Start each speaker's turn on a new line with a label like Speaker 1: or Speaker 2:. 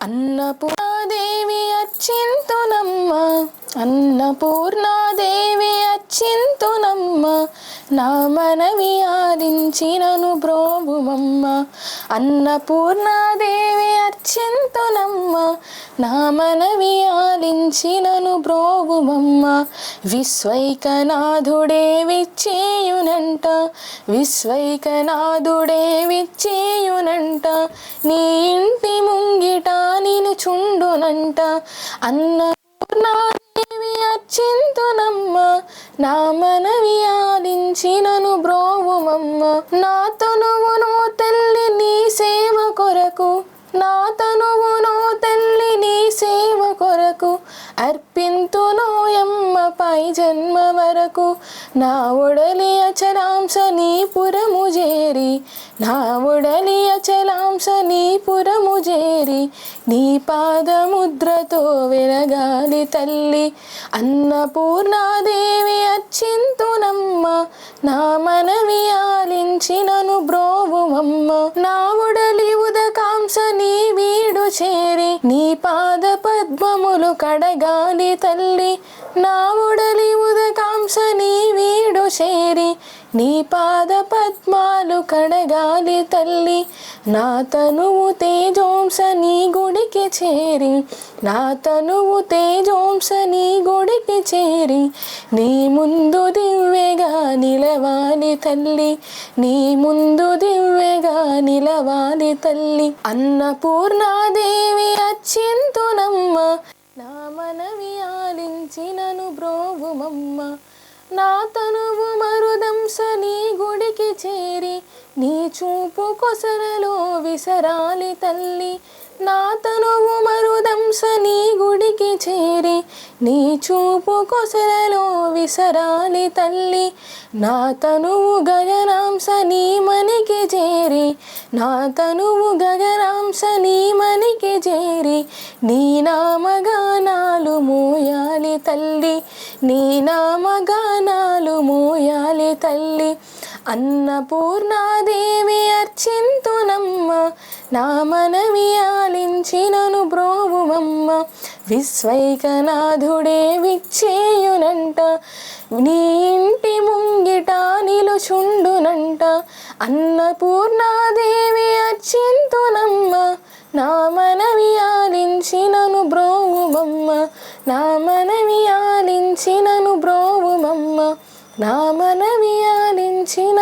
Speaker 1: అన్నపూర్ణాదేవి అచ్చింతునమ్మ, అన్నపూర్ణాదేవి అచ్చింతునమ్మ, నా మనవి ఆలించినను బ్రోవుమమ్మ. అన్నపూర్ణాదేవి అచ్చింతునమ్మ, నా మనవి ఆలించినను బ్రోవుమమ్మ. విశ్వైకనాథుడే విచ్చేయునంట, విశ్వైకనాథుడే విచ్చేయునంట, నీ ఇంటి ముంగిట నిను చుండునంట. అన్నపూర్ణాదేవి అచ్చింతునమ్మ, నా మనవి ఆలించినను బ్రోవుమమ్మ. నా తనువును తల్లి నీ సేవ కొరకు, నా తనువును తల్లి నీ సేవ కొరకు అర్పింతునోయమ్మ పై జన్మ వరకు. నా ఒడలి అచలాంశ నీ పురము చేరి, నా ఒడలి అచలాంశ నీ పురము చేరి, నీ పాదముద్రతో వెలగాలి తల్లి. అన్నపూర్ణాదేవి అచ్చింతునమ్మ, నా మనవి ఆలించినను బ్రోవుమమ్మ. నా ఒడలి ఉదకాంశ నీ వీడు చేరి, నీ పాద పద్మములు కడగాలి తల్లి. నా ఒడలి ఉదకాంశ నీ వీడు చేరి, నీ పాద పద్మాలు కడగాలి తల్లి. నా తనువు తేజోంశ నీ గుడికి చేరి, నా తనువు తేజోంశ నీ గుడికి చేరి, నీ ముందు దివ్యగా నిలవాలి తల్లి, నీ ముందు దివ్యగా నిలవాలి తల్లి. అన్నపూర్ణాదేవి అచ్చింతునమ్మ, నా మనవి ఆలించినను బ్రోవుమమ్మ. నా తనువు మరుదంశ నీ గుడికి చేరి, నీ చూపు కొసరలో విసరాలి తల్లి. నా తనువు మరుదంశ నీ గుడికి చేరి, నీ చూపు కొసరలో విసరాలి తల్లి. నా తనువు గగనాంశ నీ మనికి చేరి, నా తనువు గగనాంశ నీ మనికి చేరి, నీ నామగానాలు మోయాలి తల్లి, నీ నామగానాలు మోయాలి తల్లి. అన్నపూర్ణాదేవి అర్చింతునమ్మ, నా మనవి ఆలించినను బ్రోవుమమ్మ. విశ్వైకనాథుడే విచ్చేయునంట, నీ ఇంటి ముంగిట నిలుచుండునంట. అన్నపూర్ణాదేవి అర్చింతునమ్మ, నా మనవి ఆలించినను బ్రోవుమమ్మ, నా మనవి ఆలించినను బ్రోవుమమ్మ, నా మనవి ఆలించిన